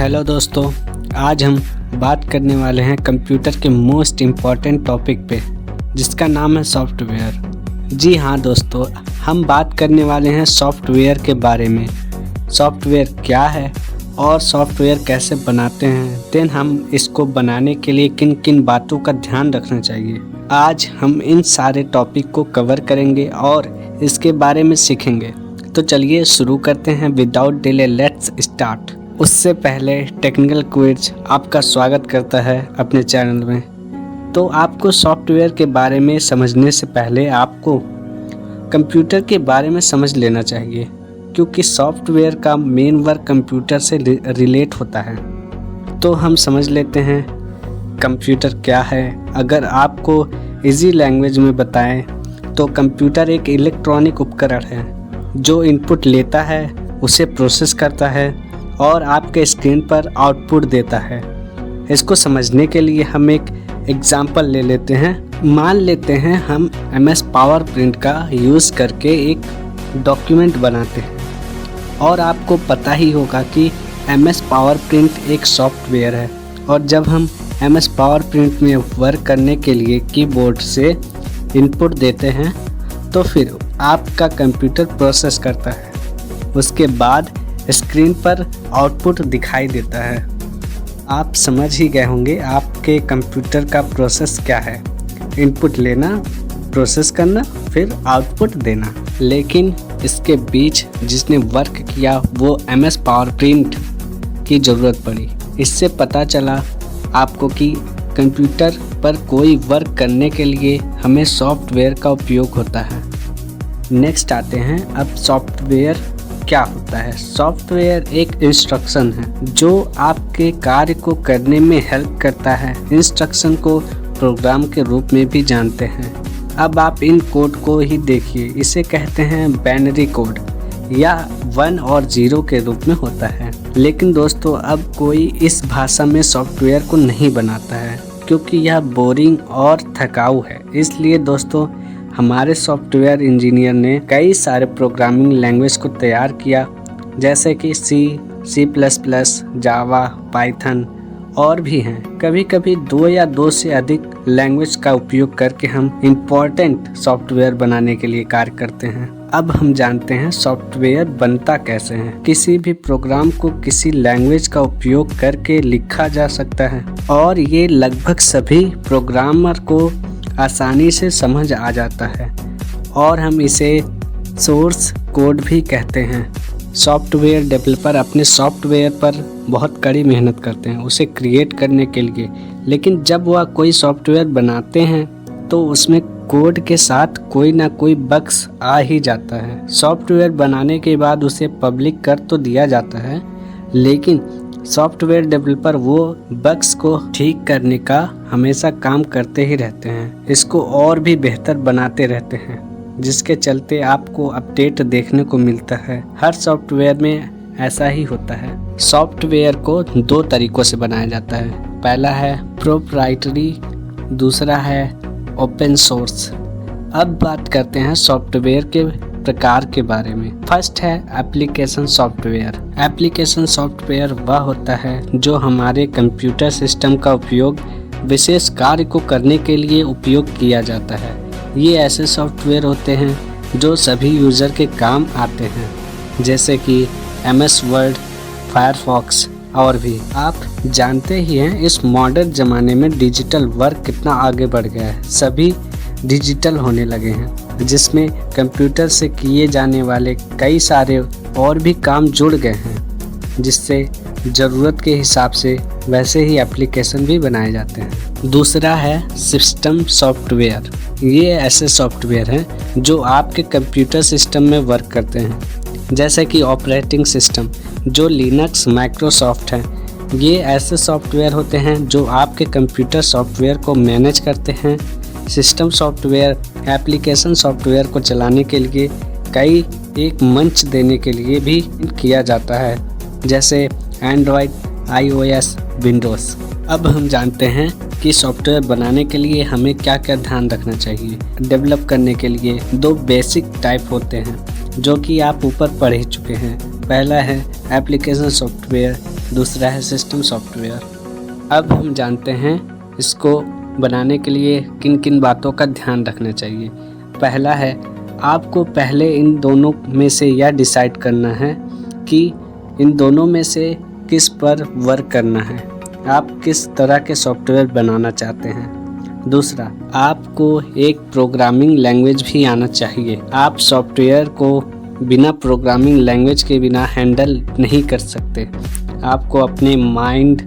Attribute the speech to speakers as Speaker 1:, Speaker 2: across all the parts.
Speaker 1: Hello दोस्तों, आज हम बात करने वाले हैं कंप्यूटर के मोस्ट इम्पॉर्टेंट टॉपिक पे, जिसका नाम है सॉफ्टवेयर। जी हाँ दोस्तों, हम बात करने वाले हैं सॉफ्टवेयर के बारे में। सॉफ्टवेयर क्या है और सॉफ्टवेयर कैसे बनाते हैं, देन हम इसको बनाने के लिए किन किन बातों का ध्यान रखना चाहिए। आज हम इन सारे टॉपिक को कवर करेंगे और इसके बारे में सीखेंगे। तो चलिए शुरू करते हैं। Without delay let's start. उससे पहले टेक्निकल क्विज आपका स्वागत करता है अपने चैनल में। तो आपको सॉफ्टवेयर के बारे में समझने से पहले आपको कंप्यूटर के बारे में समझ लेना चाहिए, क्योंकि सॉफ्टवेयर का मेन वर्क कंप्यूटर से रिलेट होता है। तो हम समझ लेते हैं कंप्यूटर क्या है। अगर आपको इजी लैंग्वेज में बताएं तो कंप्यूटर एक इलेक्ट्रॉनिक उपकरण है जो इनपुट लेता है, उसे प्रोसेस करता है और आपके स्क्रीन पर आउटपुट देता है। इसको समझने के लिए हम एक एग्जांपल ले लेते हैं। मान लेते हैं हम MS पावर प्रिंट का यूज़ करके एक डॉक्यूमेंट बनाते हैं और आपको पता ही होगा कि MS पावर प्रिंट एक सॉफ्टवेयर है, और जब हम MS पावर प्रिंट में वर्क करने के लिए कीबोर्ड से इनपुट देते हैं तो फिर आपका कंप्यूटर प्रोसेस करता है। उसके बाद स्क्रीन पर आउटपुट दिखाई देता है। आप समझ ही गए होंगे आपके कंप्यूटर का प्रोसेस क्या है। इनपुट लेना, प्रोसेस करना, फिर आउटपुट देना। लेकिन इसके बीच जिसने वर्क किया वो MS पावर प्रिंट की ज़रूरत पड़ी। इससे पता चला आपको कि कंप्यूटर पर कोई वर्क करने के लिए हमें सॉफ्टवेयर का उपयोग होता है। नेक्स्ट आते हैं, अब सॉफ्टवेयर क्या होता है। सॉफ्टवेयर एक इंस्ट्रक्शन है जो आपके कार्य को करने में हेल्प करता है। इंस्ट्रक्शन को प्रोग्राम के रूप में भी जानते हैं। अब आप इन कोड को ही देखिए, इसे कहते हैं बाइनरी कोड या 1 और 0 के रूप में होता है। लेकिन दोस्तों, अब कोई इस भाषा में सॉफ्टवेयर को नहीं बनाता है क्योंकि यह बोरिंग और थकाऊ है। इसलिए दोस्तों, हमारे सॉफ्टवेयर इंजीनियर ने कई सारे प्रोग्रामिंग लैंग्वेज को तैयार किया, जैसे कि C++, जावा, पाइथन और भी हैं। कभी कभी 2 या 2 से अधिक लैंग्वेज का उपयोग करके हम इम्पोर्टेंट सॉफ्टवेयर बनाने के लिए कार्य करते हैं। अब हम जानते हैं सॉफ्टवेयर बनता कैसे है। किसी भी प्रोग्राम को किसी लैंग्वेज का उपयोग करके लिखा जा सकता है और ये लगभग सभी प्रोग्रामर को आसानी से समझ आ जाता है, और हम इसे सोर्स कोड भी कहते हैं। सॉफ्टवेयर डेवलपर अपने सॉफ्टवेयर पर बहुत कड़ी मेहनत करते हैं उसे क्रिएट करने के लिए, लेकिन जब वह कोई सॉफ्टवेयर बनाते हैं तो उसमें कोड के साथ कोई ना कोई बग्स आ ही जाता है। सॉफ्टवेयर बनाने के बाद उसे पब्लिक कर तो दिया जाता है, लेकिन सॉफ्टवेयर डेवलपर वो बग्स को ठीक करने का हमेशा काम करते ही रहते हैं। इसको और भी बेहतर बनाते रहते हैं, जिसके चलते आपको अपडेट देखने को मिलता है। हर सॉफ्टवेयर में ऐसा ही होता है। सॉफ्टवेयर को 2 तरीकों से बनाया जाता है। पहला है प्रोप्राइटरी, दूसरा है ओपन सोर्स। अब बात करते हैं सॉफ्टवेयर के प्रकार के बारे में। फर्स्ट है एप्लीकेशन सॉफ्टवेयर। एप्लीकेशन सॉफ्टवेयर वह होता है जो हमारे कंप्यूटर सिस्टम का उपयोग विशेष कार्य को करने के लिए उपयोग किया जाता है। ये ऐसे सॉफ्टवेयर होते हैं जो सभी यूज़र के काम आते हैं, जैसे कि MS वर्ड, फायरफॉक्स और भी। आप जानते ही हैं इस मॉडर्न ज़माने में डिजिटल वर्क कितना आगे बढ़ गया है। सभी डिजिटल होने लगे हैं, जिसमें कंप्यूटर से किए जाने वाले कई सारे और भी काम जुड़ गए हैं, जिससे ज़रूरत के हिसाब से वैसे ही एप्लीकेशन भी बनाए जाते हैं। दूसरा है सिस्टम सॉफ्टवेयर। ये ऐसे सॉफ्टवेयर हैं जो आपके कंप्यूटर सिस्टम में वर्क करते हैं, जैसे कि ऑपरेटिंग सिस्टम जो लिनक्स, माइक्रोसॉफ्ट है। ये ऐसे सॉफ्टवेयर होते हैं जो आपके कंप्यूटर सॉफ्टवेयर को मैनेज करते हैं। सिस्टम सॉफ्टवेयर एप्लीकेशन सॉफ्टवेयर को चलाने के लिए कई एक मंच देने के लिए भी किया जाता है, जैसे एंड्रॉयड, iOS, विंडोज़। अब हम जानते हैं कि सॉफ्टवेयर बनाने के लिए हमें क्या क्या ध्यान रखना चाहिए। डेवलप करने के लिए 2 बेसिक टाइप होते हैं जो कि आप ऊपर पढ़ ही चुके हैं। पहला है एप्लीकेशन सॉफ्टवेयर दूसरा है सिस्टम सॉफ्टवेयर। अब हम जानते हैं इसको बनाने के लिए किन किन बातों का ध्यान रखना चाहिए। पहला है, आपको पहले इन दोनों में से यह डिसाइड करना है कि इन दोनों में से किस पर वर्क करना है, आप किस तरह के सॉफ्टवेयर बनाना चाहते हैं। दूसरा, आपको एक प्रोग्रामिंग लैंग्वेज भी आना चाहिए। आप सॉफ्टवेयर को बिना प्रोग्रामिंग लैंग्वेज के बिना हैंडल नहीं कर सकते। आपको अपने माइंड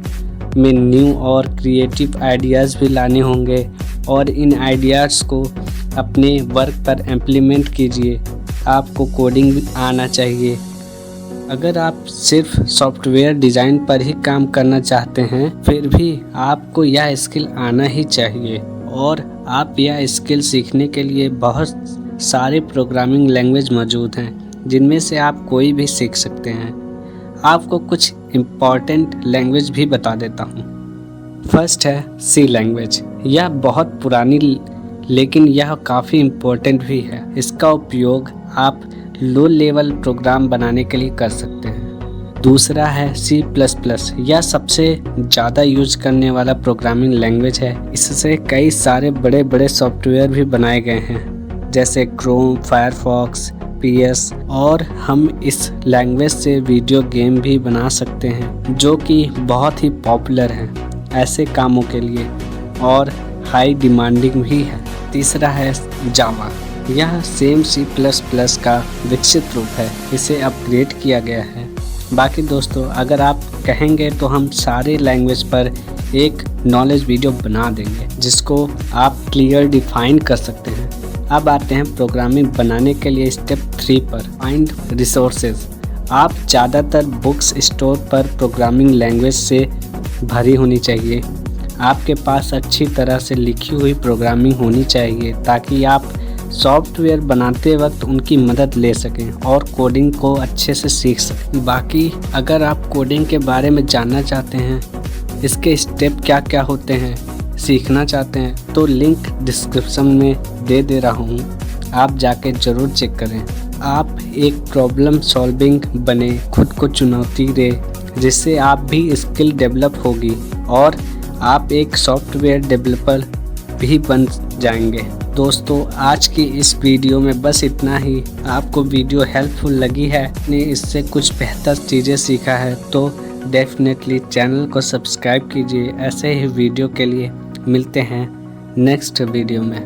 Speaker 1: में न्यू और क्रिएटिव आइडियाज़ भी लाने होंगे और इन आइडियाज़ को अपने वर्क पर इम्प्लीमेंट कीजिए। आपको कोडिंग भी आना चाहिए। अगर आप सिर्फ सॉफ्टवेयर डिज़ाइन पर ही काम करना चाहते हैं, फिर भी आपको यह स्किल आना ही चाहिए। और आप यह स्किल सीखने के लिए बहुत सारे प्रोग्रामिंग लैंग्वेज मौजूद हैं, जिनमें से आप कोई भी सीख सकते हैं। आपको कुछ इम्पॉर्टेंट लैंग्वेज भी बता देता हूँ। फर्स्ट है सी लैंग्वेज। यह बहुत पुरानी लेकिन यह काफ़ी इम्पोर्टेंट भी है। इसका उपयोग आप लो लेवल प्रोग्राम बनाने के लिए कर सकते हैं। दूसरा है C++। यह सबसे ज़्यादा यूज करने वाला प्रोग्रामिंग लैंग्वेज है। इससे कई सारे बड़े बड़े सॉफ्टवेयर भी बनाए गए हैं, जैसे क्रोम, फायरफॉक्स, PS, और हम इस लैंग्वेज से वीडियो गेम भी बना सकते हैं, जो कि बहुत ही पॉपुलर हैं ऐसे कामों के लिए और हाई डिमांडिंग भी है। तीसरा है जावा। यह सेम C++ का विकसित रूप है। इसे अपग्रेड किया गया है। बाकी दोस्तों, अगर आप कहेंगे तो हम सारे लैंग्वेज पर एक नॉलेज वीडियो बना देंगे, जिसको आप क्लियर डिफाइन कर सकते हैं। अब आते हैं प्रोग्रामिंग बनाने के लिए स्टेप 3 पर, फाइंड रिसोर्सेज। आप ज़्यादातर बुक्स स्टोर पर प्रोग्रामिंग लैंग्वेज से भरी होनी चाहिए। आपके पास अच्छी तरह से लिखी हुई प्रोग्रामिंग होनी चाहिए, ताकि आप सॉफ्टवेयर बनाते वक्त उनकी मदद ले सकें और कोडिंग को अच्छे से सीख सकें। बाकी अगर आप कोडिंग के बारे में जानना चाहते हैं, इसके स्टेप क्या क्या होते हैं, सीखना चाहते हैं, तो लिंक डिस्क्रिप्शन में दे रहा हूँ, आप जाके ज़रूर चेक करें। आप एक प्रॉब्लम सॉल्विंग बने, खुद को चुनौती दे, जिससे आप भी स्किल डेवलप होगी और आप एक सॉफ्टवेयर डेवलपर भी बन जाएंगे। दोस्तों, आज की इस वीडियो में बस इतना ही। आपको वीडियो हेल्पफुल लगी है, ने इससे कुछ बेहतर चीज़ें सीखा है, तो डेफिनेटली चैनल को सब्सक्राइब कीजिए। ऐसे ही वीडियो के लिए मिलते हैं नेक्स्ट वीडियो में।